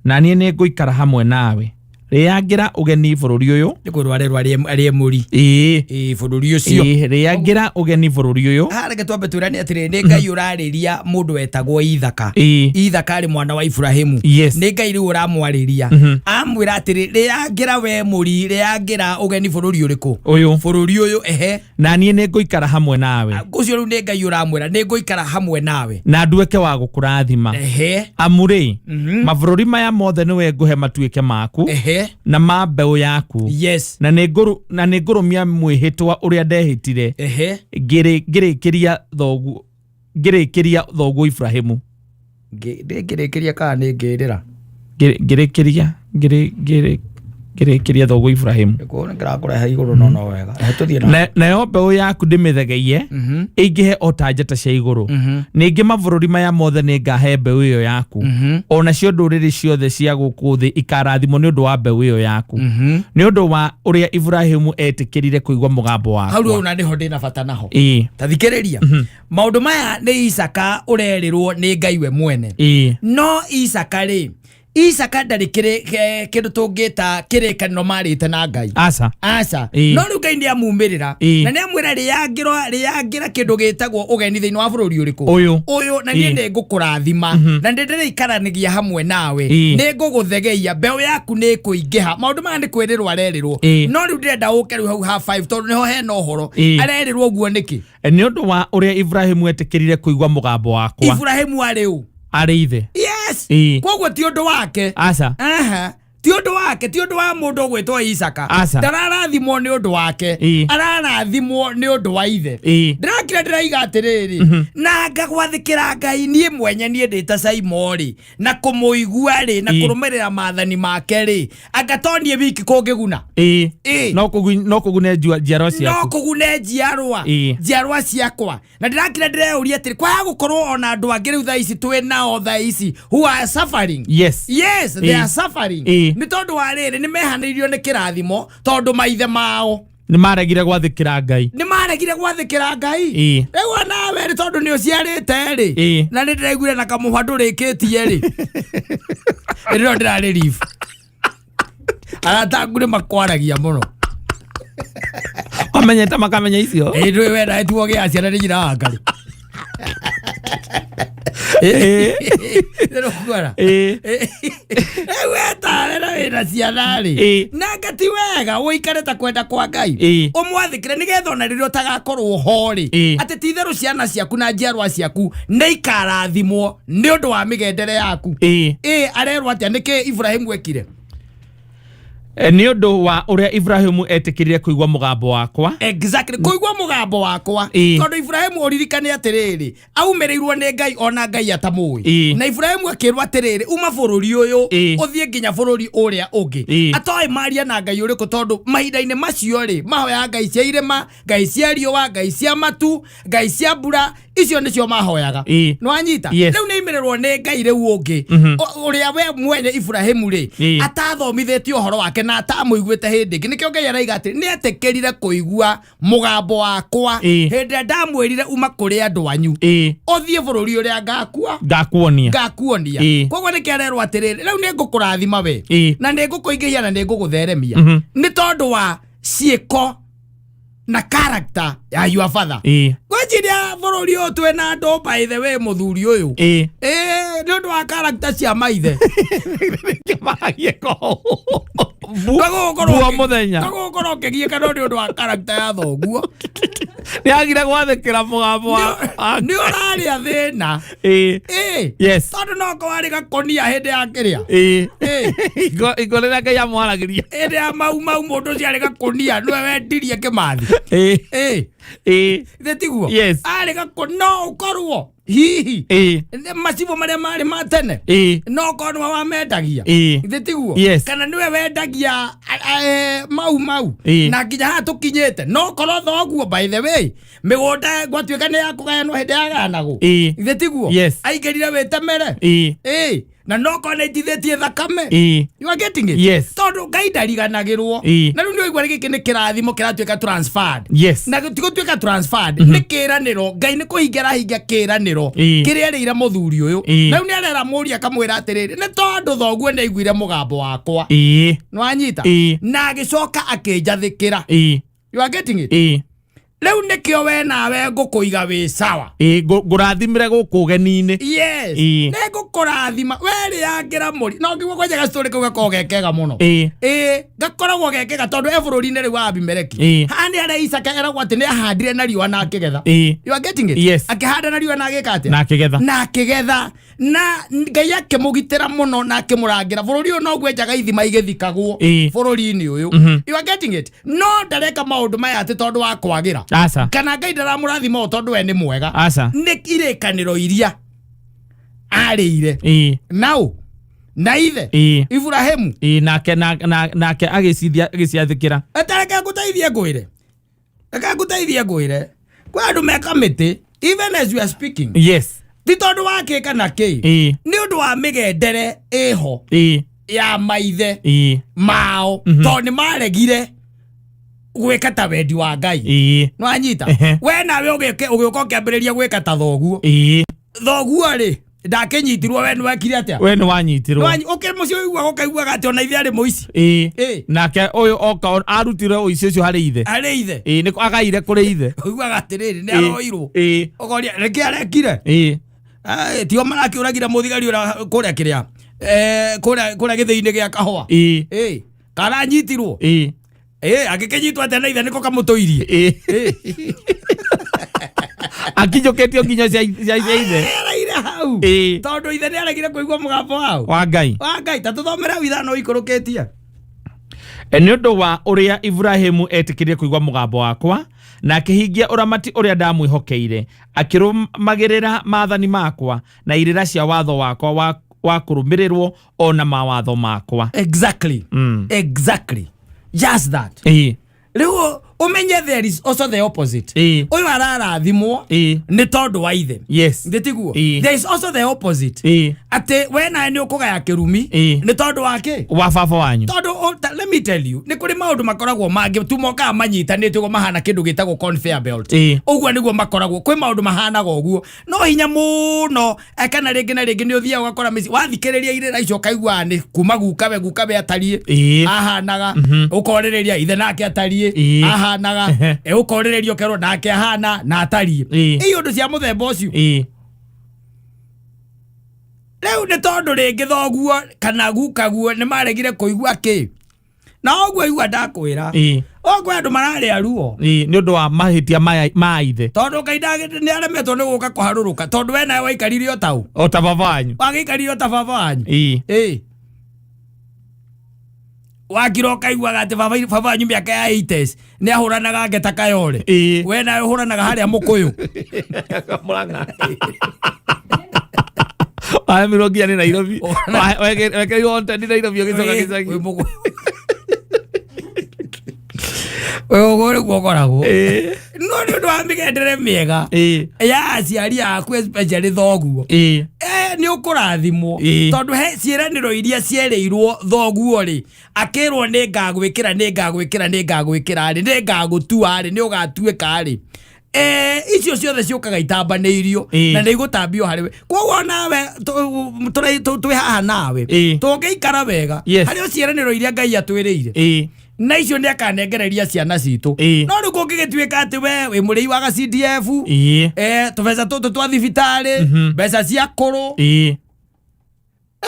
na niĩ nĩ ngũikara hamwe nawe rĩangĩra ũgeni bũrũri ũyũ nĩkũrwarerwa arĩ mũri bũrũri ũcio rĩangĩra ũgeni bũrũri ũyũ reke twambe twĩrane atĩrĩ nĩ Ngai ũrarĩria mũndũ wetagwo Ithaka arĩ mwana wa Ibrahimu nĩ Ngai rĩu ũramwarĩria amwĩra atĩrĩ rĩangĩra we mũri rĩangĩra ũgeni bũrũri ũrĩkũ bũrũri ũyũ na niĩ nĩ ngũikara hamwe nawe ũcio rĩu nĩ Ngai ũramwĩra nĩ ngũikara hamwe nawe na nduĩke wa gũkũrathima amurĩ mabũrũri maya mothe nĩwe ngũhe matuĩke maku na mambeu yaku yes na nĩngũrũmia mwĩhĩtwa ũrĩa ndehĩtire ngĩrĩkĩria thoguo Ibrahimu ngĩrĩkĩria kana nĩ ngĩrĩra ngĩrĩkĩria thoguo Ibrahimu ngĩrakũrehe igũrũ no wega tũthiĩ nayo mbeũ yaku ndĩmĩthegeie ĩingĩhe o ta njata cia igũrũ ningĩ mabũrũri maya mothe nĩngahe mbeũ ĩyo yaku onacio ndũrĩrĩ ciothe cia gũkũ thĩ ikarathimwo nĩ ũndũ wa mbeũ ĩyo yaku nĩ ũndũ wa ũrĩa Ibrahimu etĩkĩrire kũigua mũgambo wakwa hau rĩu na nĩho ndĩna bata naho ta thikĩrĩria maũndũ maya nĩ Isaka ũrerĩrwo nĩ Ngai we mwene no Isaka rĩ Isaka ndarĩ kĩndũ tũngĩta kĩrĩkanĩro marĩte na Ngai aca no rĩu Ngai nĩamumĩrĩra na nĩamwĩra rĩangĩra kĩndũ gĩtagwo ũgeni thĩinĩ wa bũrũri ũrĩkũ ũyũ na niĩ nĩngũkũrathima na ndĩrĩikaranagia hamwe nawe nĩngũgũthegeia mbeũ yaku nĩkũingĩha maũndũ maya nĩ kwĩrĩrwo arerĩrwo no rĩu ndĩrenda ũke rĩu hau ha 5 tondũ nĩho hena ũhoro arerĩrwo ũguo nĩkĩ nĩ ũndũ wa ũrĩa Ibrahimu etĩkĩrire kũigua mũgambo wakwa Ibrahimu arĩ ũ arĩ ithe koguo ti ũndũ wake aca ti ũndũ wake ti ũndũ wa mũndũ ũgwĩtwo Isaka ndararathimwo nĩ ũndũ wake ararathimwo nĩ ũndũ wa ithe ndĩrakira ndĩraiga atĩrĩrĩ na ngagwathĩkĩra Ngai niĩ mwenye niĩ ndĩta Saimo rĩ na kũmũigua rĩ na kũrũmĩrĩra maathani make rĩ angatonie wiki kũngĩguna no kũgune njiarwa ciaku no kũgune njiarwa ciakwa na ndĩrakira ndĩreuria atĩrĩ kwaya gũkorwo ona andũ angĩ rĩu thaa ici twĩ nao thaa ici who are suffering yes they are suffering nĩ tondũ wa rĩrĩ nĩ mehanĩirio nĩ kĩrathimo tondũ maithe mao nĩ maregire gwathĩkĩra Ngai rĩu nawe nĩ tondũ nĩ ũciarĩte rĩ na nĩ ndĩraiguire na kamũhwa ndũrĩkĩtie rĩ rĩrĩa ndĩrarĩ rifu aratangu nĩ makwaragia mũno wamenyete makamenya icio ndũĩ wenda etuo gĩa ciana nĩ nyina wa Ngai Nĩrũkwara wetare na wĩna ciana rĩ na ngati wega ũikare ta kwenda kwa Ngai ũmwathĩkĩre nĩgetha ona rĩrĩa ũtagakorwo ho rĩ atĩ ti itherũ ciana ciaku na njiarwa ciaku nĩ ikarathimwo nĩ ũndũ wa mĩgendere yaku arerwo atĩa nĩkĩ Ibrahimu ekire nĩ ũndũ wa ũrĩa Ibrahimu etĩkĩrire kũigua mũgambo wakwa exactly kũigua mũgambo wakwa tondũ Ibrahimu ũririkane atĩrĩrĩ aumĩrĩirwo nĩ Ngai ona Ngai atamũĩ na Ibrahimu akĩrwo atĩrĩrĩ uma bũrũri ũyũ ũthiĩ nginya bũrũri ũrĩa ũngĩ atoĩ maria na Ngai ũrĩkũ tondũ mahinda-inĩ macio rĩ mahoya Ngai cia irĩma Ngai cia riũa Ngai cia matu Ngai cia mbura icio nĩcio mahoyaga nĩwanyita rĩu nĩimererwo nĩ Ngai rĩu ũngĩ ũrĩa we mwene Ibrahimu rĩ atathomithĩtie ũhoro wake na atamũiguĩte hĩndĩ ĩngĩ nĩkĩo Ngai araiga atĩ nĩetĩkĩrire kũigua mũgambo wakwa hĩndĩ ĩrĩa ndamwĩrire uma kũrĩ andũ anyu ũthiĩ bũrũri ũrĩa ngakuonia koguo nĩkĩo arerwo atĩrĩrĩ rĩu nĩngũkũrathima we na nĩngũkũingĩhia na nĩngũgũtheremia nĩ tondũ wa ciĩko na character ya your father gwajiria bũrũri ũyũ twĩ na andũ by the way mũthuri ũyũ nĩ ũndũ wa character cia maithe buo mũthenya gũkorwo ũkĩgiĩka no nĩ ũndũ wa character ya thoguo nĩagire gwathĩkĩra mũgambo nĩ ũrarĩa thĩna tondũ no kwarĩ gakonia hĩndĩ ya kĩrĩa igũrũ rĩrĩa Ngai amwaragĩria hĩndĩ ya mau mũndũ ũcio arĩ gakonia nĩwe wendirie Kĩmathi ithe tiguo arĩ gakonia no ũkorwo hihi macibũ marĩa marĩ ma tene no korwo nĩwe wamendagia ithe tiguo kana nĩwe wendagia mau na nginya haha tũkinyĩte no korwo thoguo by the way mĩgũnda gwatuĩka nĩ ya kũgayanwo hĩndĩ ya ganagũ ithe tiguo aingĩrire wĩtemere na no korwo nĩitithĩtie thakame you are getting it tondũ Ngai ndariganagĩrwo na rĩu nĩwaigua gĩkĩ nĩ kĩrathimo kĩratuĩka transferred na gũtigũtuĩka transferred nĩ kĩranĩro Ngai nĩ kũhingia kĩranĩro kĩrĩa erĩire mũthuri ũyũ na rĩu nĩarera mũria akamwĩra atĩrĩrĩ nĩ tondũ thoguo nĩaiguire mũgambo wakwa nĩwanyita na agĩcoka akĩnjathĩkĩra you are getting it Leu nekio we nawe ngukuiga wi sawa. Ngurathimire gukugeni-ini. Yes. Ne ngukurathima we ri yangira muri. No ngigwa kwaja story kuga kogekega muno. Gakoragwo gekega tondu ebururi-ini ri wa Abimeleki. Handi ara Isaka eragwo ati ni ahandire na riwa na akigetha. You are getting it? Yes. Akihanda na riwa na agikate. Na akigetha. Na akigetha. Na Ngai akimugitira muno na akimurangira. Bururi uyu no gwenjaga ithima igithikagwo. Bururi-ini uyu. You are getting it? No ndareka maundu maya ati tondu wa kwagira. Asa. Kana Ngai ndaramurathima tondu we ni mwega. Asa. Ni irekaniro iria arĩire. Now na ithe Ibrahimu nake agiciathikira. Atareke ngũteithie ngwire. Kwa andu meka miti even as we are speaking. Yes. Ti tondu wake kana ki. Ni undu wa migendere iho. Ya maithe mao tondu ni maregire gwika ta wendi wa Ngai. No anyita. We nawe ugioka ukiambiriria gwika ta thoguo. Thoguo ri ndakinyitirwo we nwekire atia. We ni wanyitirwo. Okay mucio igwa gokaiguaga ati ona ithe ari muici. Nake uyu oka arutire uici ucio hari ithe. Ari ithe. Niko agaire kuri ithe. Uiguaga atiriri ni aroirwo. Ogoria reke arekire. Tio marakiuragira muthigari ura kuria kiria. Kuria githii-ini gia kahua. Kana nyitirwo. Agikenyitwo ati na ithe niko kamutuirie. Akinyuketio nginya cia ithe. Tondu ithe ni aregire kuigua mugambo wao. Wa Ngai. Tatuthomera withano ikurukitie. Ni undu wa uria Ibrahimu etikirie kuigua mugambo wakwa na akihingia uramati uria ndamwihokeire akirumagirira maathani makwa na irira cia watho wakwa wa kurumirirwo ona mawatho makwa. Exactly. Just that. Leo umenye there is also the opposite. Uyu ararathimwo ni tondu wa ithe. Yes. Ndetiguo. There is also the opposite. Ate wena ni ukugaya kirumi ni tondu wake. Wa baba wanyu. Tondu let me tell you, ni kuri maundu makoragwo mangi tumoka manyitanite go mahana kindu gitagwo conveyor belt. Uguo niguo makoragwo kwi maundu mahana goguo. No hinya muno ekana ringi na ringi ni uthia ugakora mici wathikiriria irira icio kaigua ni kuma gukabe atarie. Ahanaga ukorereria ithe nake atarie. Ahanaga ukorererio kero nake ahana na atarie. Iyo ndu cia muthemba ucio. Leu ni tondu ringi thoguo kana gukaguo ni maregire kuigua ki. Na oguo igua ndakwira. Oguo andu mararia ruo. Ni undu wa mahitia ma ithe. Tondu Ngai ni aremetwo ni guka kuharuruka tondu we nawe waikaririo tau. O ta baba wanyu. Wagiikaririo ta baba wanyu. Wakiro kaiguaga ati baba wanyu miaka ya 80s ni ahuranaga ngeta kayore. We nawe uhuranaga haria mukuyu. Muranga. Mirongia ni Nairobi. Weke yonte ni Nairobi ogicoka gicagi. We ugore gukoragwo. No ni undu wa migendere miega. Ya aciari aku especially thoguo. Ni ukurathimwo tondu he ciiraniro iria ciereirwo thoguo ri akirwo ni ngagwikira ri ni ngagutua ri ni ugatuika ri. Icio ciothe ciukaga itambaniirio na ni igutambio hariwe. Koguo nawe twi haha nawe tungiikara wega hari ciiraniro iria Ngai atwiriire na icio ni akanengereria ciana citu. No riu kungigituika ati we wi murei wa CDF tubeca tutu twa thibitari mbeca cia kuru riu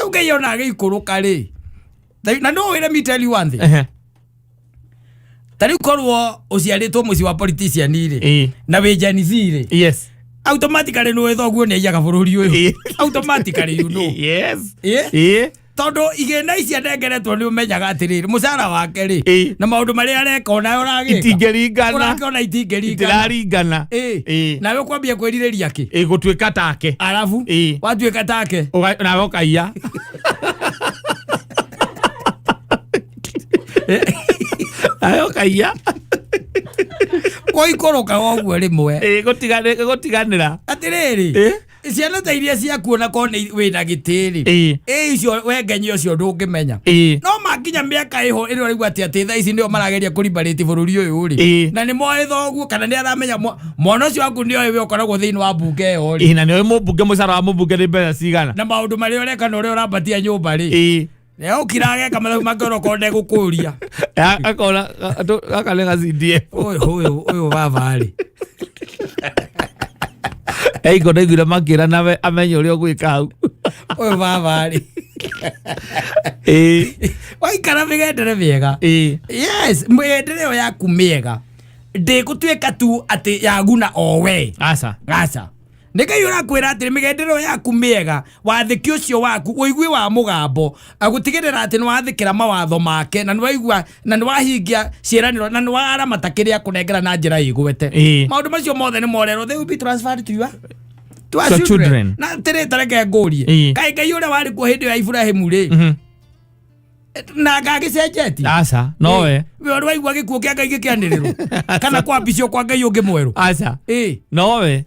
Ngai ona agikuruka ri na no wire me tell you one thing. Tari korwo uciaritwo muci wa politician ri na we Gen Z ri. Yes. Automatically no ethoguo ni aiyaga bururi uyu. Automatically you know. Yes. Tondu igena ici anengeretwo ni umenyaga atiriri mucara wake ri na maundu maria areka ona uragika itingeringana urakona itingeringana na we kwambia kwiririria ki gutuika take arafu watuika take na ukaiya ayo kaiya koikoroka oguo rimwe gutiganira atiriri ciana ta iria cia kuona kone wina gitiri icio we Ngenyi ucio ndungimenya no makinya miaka iho iri rigwa ati tha ici ndio marageria kulimbarate bururi uyu ri na ni moe thoguo kana ni aramenya mwana ucio waku ndio we ukoragwo thiini wa bunge ori na ni mubunge mucara wa mubunge ni mbeca cigana na maundu mari ureka no uri urambatia nyumba ri Leo kirage kama makoro konde gukuria. Akona akalenga CDF. Oyo baba ali. Ngone gwira makira nawe amenye uri ogwika hau. Oyo baba ali. Waikara migendere miega. Yes, migendere yaku miega. Ndigutuika tu ati yaguna owe. Aca. Ngai urakwira ati migendero yaku miega wathiki ucio waku uigwi wa mugambo agutigirira ati niwathikira mawatho make na niwaigua na niwahingia ciiraniro na niwaramata kiria kunengera na njira igwete maundu macio mothe ni morero they will be transferred to your children na tareke ngurie kai ngai uria wari ku hindi ya Ibrahimu ri na ngagicenjeti aca nowe we waigua gikuo kia ngai gikianiriro kana kwa bicio kwa ngai ungi mweru aca nowe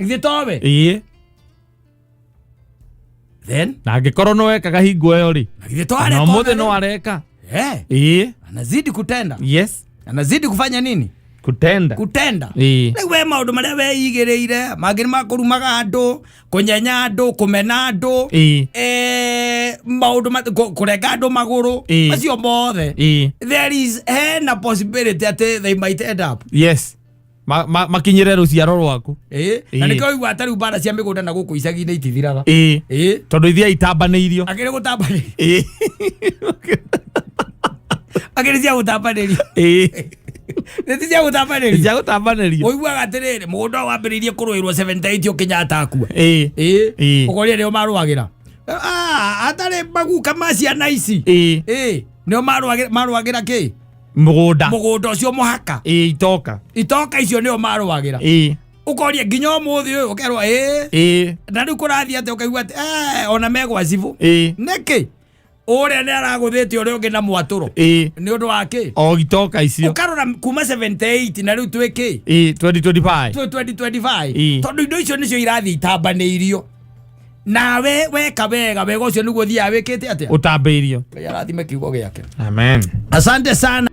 Ngitobe. Then na ngikorwo no wekaga hingo eyo ri. Ngitware mothe no areka. Anazidi kutenda. Yes. Anazidi kufanya nini? Kutenda. We maundu maria we igireire, magiri makurumaga andu, kunyenya andu, kumena andu, maundu kurenga andu maguru, macio mothe. There is a possibility that they might end up. Yes. Makinyire ruciaro rwaku na niko igwa atari bara cia migunda na guku icagi-ini itithiraga tondu ithia itambaneirio agire gutambaneirio agire cia gutambaneirio neti cia gutambaneirio oigwaga atiriri mugunda wambiriirie kuruirwo 78 ukinyata akua ukoria nio maruagira atari maguka ma ciana ici nio maruagira ki mugunda ucio muhaka itoka icio nio maruagira ukoria nginya umuthi uyu ukerwa na riu kurathia ati ukaigua ati ona megwa cibu niki uria ni araguthite uria ungi na mwaturo ni undu wake o itoka icio ukarora kuma 78 na riu twiki 2025 tondu indo icio nicio irathi itambaneirio nawe weka wega wega ucio niguo thia wikite atia utambeirio arathime kiugo giake amen asante sana.